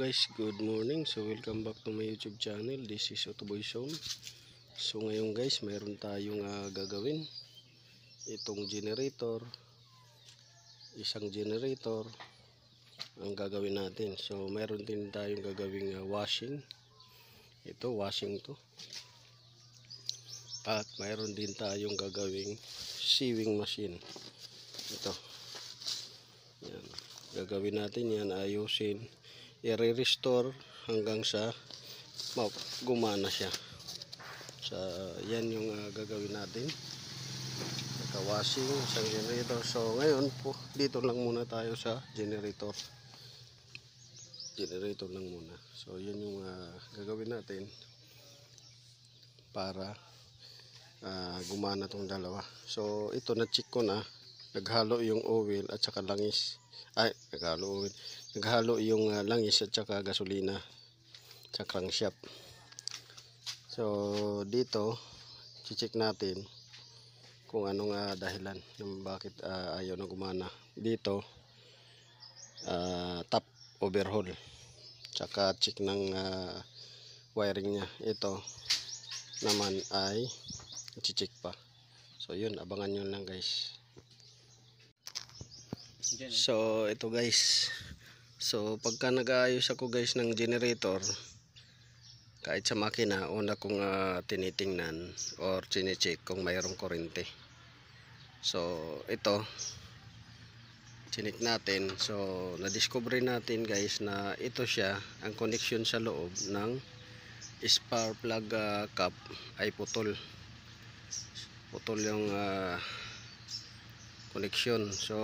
guys, good morning. So welcome back to my YouTube channel. This is Otoboy Zone. So ngayon guys, mayroon tayong gagawin. Itong generator, isang generator ang gagawin natin. So mayroon din tayong gagawing washing. Ito, washing to. At mayroon din tayong gagawing sewing machine. Ito. Yan. Gagawin natin yan, ayusin, i-restore hanggang sa gumana siya. So yan yung gagawin natin. Naka-washing, isang generator. So ngayon po, dito lang muna tayo sa generator. Generator lang muna. So yun yung gagawin natin para gumana tong dalawa. So ito, na-check ko na, naghalo yung oil at saka langis. Naghalo yung langis at saka gasolina sa crankshaft. So dito check natin kung anong dahilan ng bakit ayaw na gumana. Dito top overhaul, saka check ng wiring nya. Ito naman ay check pa. So yun, abangan nyo lang guys. So ito guys, so pagka nag-aayos ako guys ng generator, kahit sa makina, una kong tinitingnan or chine-check kung mayroong kuryente. So ito, chinik natin. So na-discover natin guys na ito siya, ang connection sa loob ng spark plug cap ay putol yung connection. So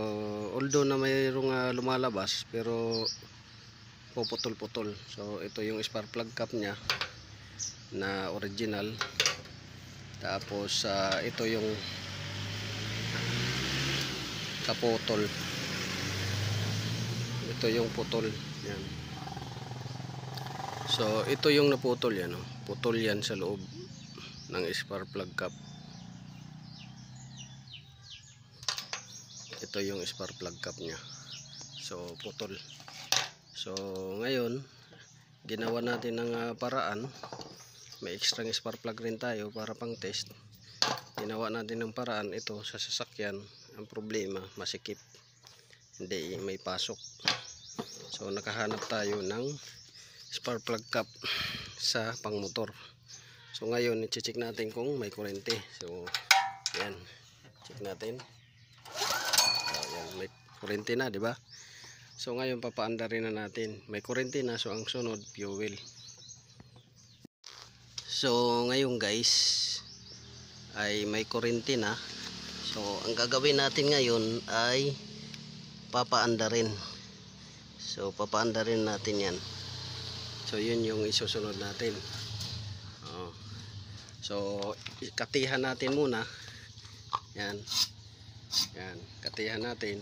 although na mayroong lumalabas, pero puputol-putol. So ito yung spark plug cap nya na original. Tapos ito yung kaputol. Ito yung putol. Yan. So ito yung naputol yan. Putol yan sa loob ng spark plug cap. Ito yung spark plug cap nya. So putol. So ngayon, ginawa natin ng paraan. May extra spark plug rin tayo para pang test. Ginawa natin ng paraan ito sa sasakyan. Ang problema, masikip, hindi may pasok. So nakahanap tayo ng spark plug cap sa pang motor. So ngayon, i-check natin kung may kuryente. So yan, check natin. Yan, may kuryente na, di ba? So ngayon papaandarin na natin. May kuryente na, so ang sunod fuel. So ngayon guys ay may kuryente na. So ang gagawin natin ngayon ay papaandarin. So papaandarin natin yan. So yun yung isusunod natin. So katihan natin muna. Yan. Yan, katihan natin.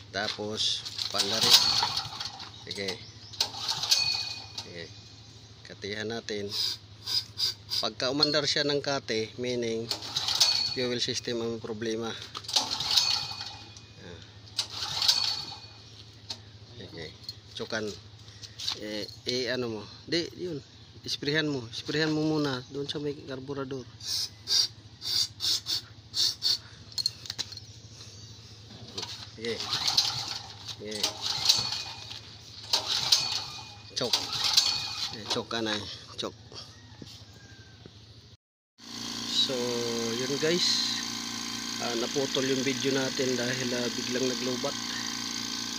Tapos paandarin. Sige. Sige. Katihan natin. Pagka umandar siya ng kate, meaning fuel system ang problema. Okay. Tsukan. Ano mo? Di, yun. Isprehan mo muna doon sa may karburador. Okay. Okay. Chok. Chok ka na. Chok. So yun guys, naputol yung video natin dahil biglang naglobat.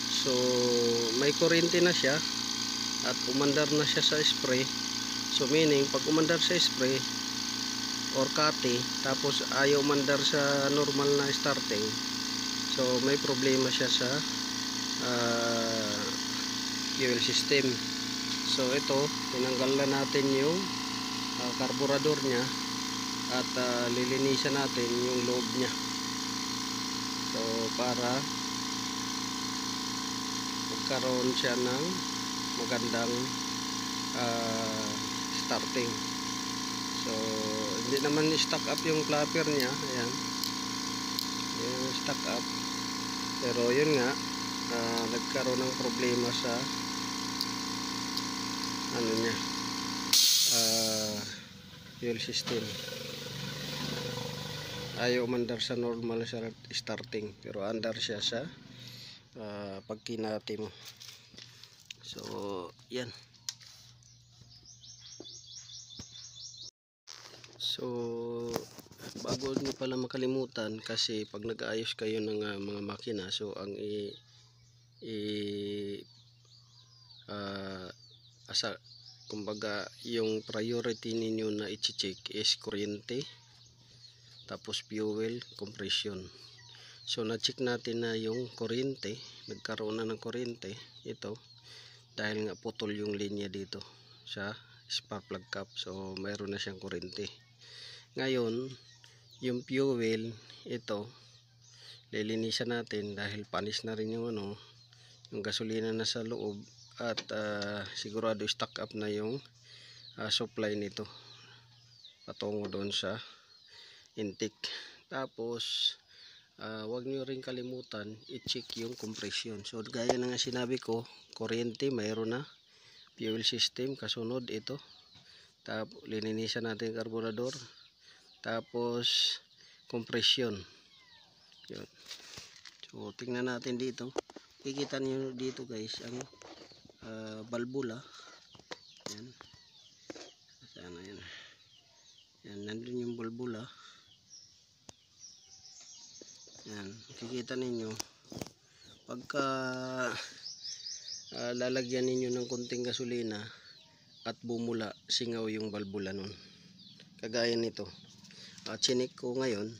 So may kuryente na siya at umandar na siya sa spray. So meaning pag umandar sa spray or kati, tapos ayaw umandar sa normal na starting, so may problema siya sa fuel system. So ito, tinanggal na natin yung karburador nya at lilinisan natin yung loob nya. So para magkaroon siya ng magandang starting. So hindi naman stock up yung flapper nya. Ayan, yung stock up, pero yun nga, nagkaroon ng problema sa ano niya, fuel system. Ayaw umandar sa normal sa starting, pero andar siya sa pagkinati mo. So yan. So bago nyo pala makalimutan, kasi pag nag-aayos kayo ng mga makina, so ang kumbaga yung priority ninyo na i-check is kuryente, tapos fuel, compression. So na-check natin na yung kuryente, nagkaroon na ng kuryente ito dahil nga putol yung linya dito sa spark plug cap, so mayroon na siyang kuryente. Ngayon yung fuel, ito lilinisan natin dahil panis na rin yung yung gasolina na sa loob, at sigurado stock up na yung supply nito patungo doon sa intake. Tapos wag nyo rin kalimutan i-check yung compression. So gaya na nga sinabi ko, kuryente mayroon na, fuel system kasunod ito, tapos lilinisan natin yung karburador, tapos compression. Yun. So tingnan natin dito, kikita niyo dito guys ang balbula. Yan, sana yan, yan, nandun yung balbula. Yan, kikita ninyo pagka lalagyan ninyo ng konting gasolina at bumula, singaw yung balbula nun. Kagaya nito, chinik ko ngayon,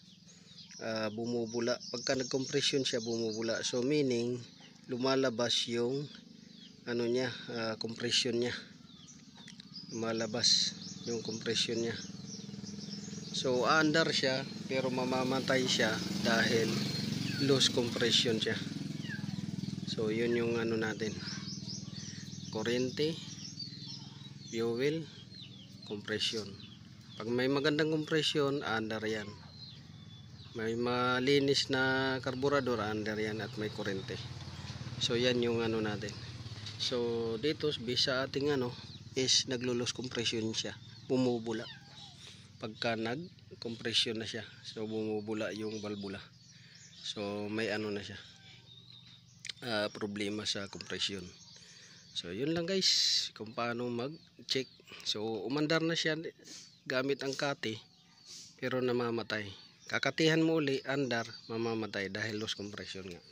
bumubula. Pagka nag-compression siya, bumubula. So meaning lumalabas yung niya, compression niya. Lumalabas yung compression niya. So under siya, pero mamamatay siya dahil loose compression siya. So yun yung natin, kuryente, fuel, compression. Pag may magandang compression, under yan. May malinis na karburador, under yan, at may kuryente. So yan yung natin. So dito sa ating is naglo-loose compression siya, bumubula. Pagka nag-compression na siya, so bumubula yung balbula. So may na siya, problema sa compression. So yun lang guys, kung paano mag-check. So umandar na siya gamit ang kati, pero namamatay. Kakatihan mo uli, andar, mamamatay dahil loose compression nga.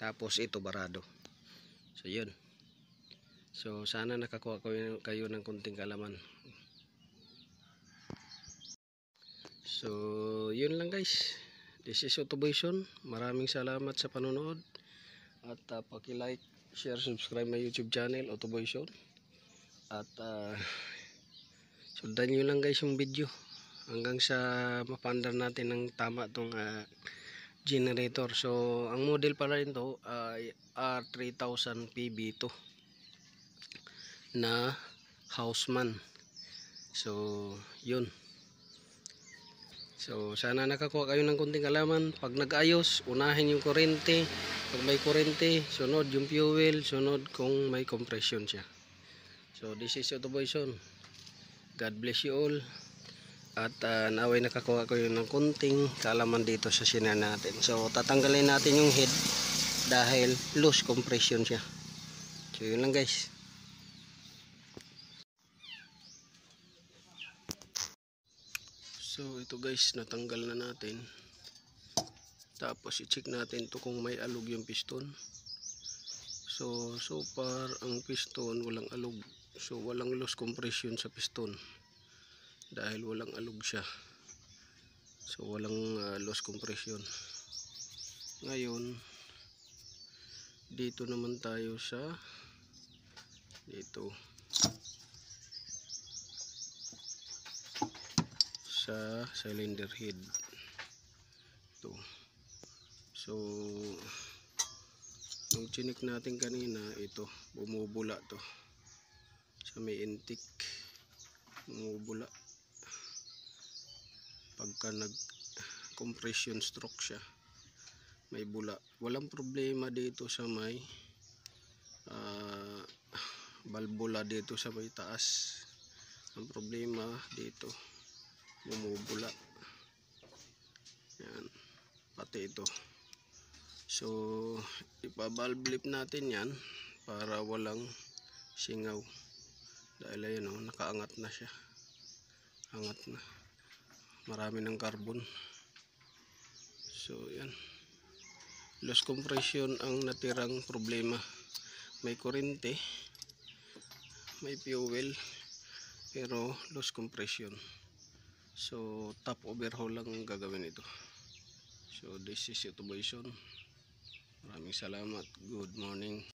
Tapos ito barado. So yun. So sana nakakuha kayo ng kunting kalaman. So yun lang guys, this is Autoboyson. Maraming salamat sa panonood, at paki-like, share, subscribe my YouTube channel Autoboyson. At sundan nyo lang guys yung video hanggang sa mapandar natin ng tama tong generator. So ang model pala nito ay R3000 PB to na Houseman. So yun. So sana nakakuha kayo ng kunting kalaman. Pag nag-ayos, unahin yung kuryente. Pag may kuryente, sunod yung fuel, sunod kung may compression siya. So this is Autoboyson. God bless you all. At naway nakakuha kayo ng kunting kaalaman dito sa sina natin. So tatanggalin natin yung head dahil loose compression siya. So yun lang guys. So ito guys, natanggal na natin. Tapos i-check natin to kung may alog yung piston. So far ang piston walang alog. So walang loose compression sa piston dahil walang alog siya. So walang loose compression. Ngayon dito naman tayo sa sa cylinder head to. So nung chinik natin kanina, ito bumubula to sa may intake, bumubula pagka nag compression stroke siya, may bula. Walang problema dito sa may balbula dito sa may taas. Ang problema dito, bumubula. Yan, pati ito. So ipa-valve lift natin yan para walang singaw. Dahil ayan o, nakaangat na siya. Angat na. Marami ng carbon. So yan. Loss compression ang natirang problema. May kuryente, may fuel, pero loss compression. So top overhaul lang ang gagawin ito. So this is Youtubation. Maraming salamat. Good morning.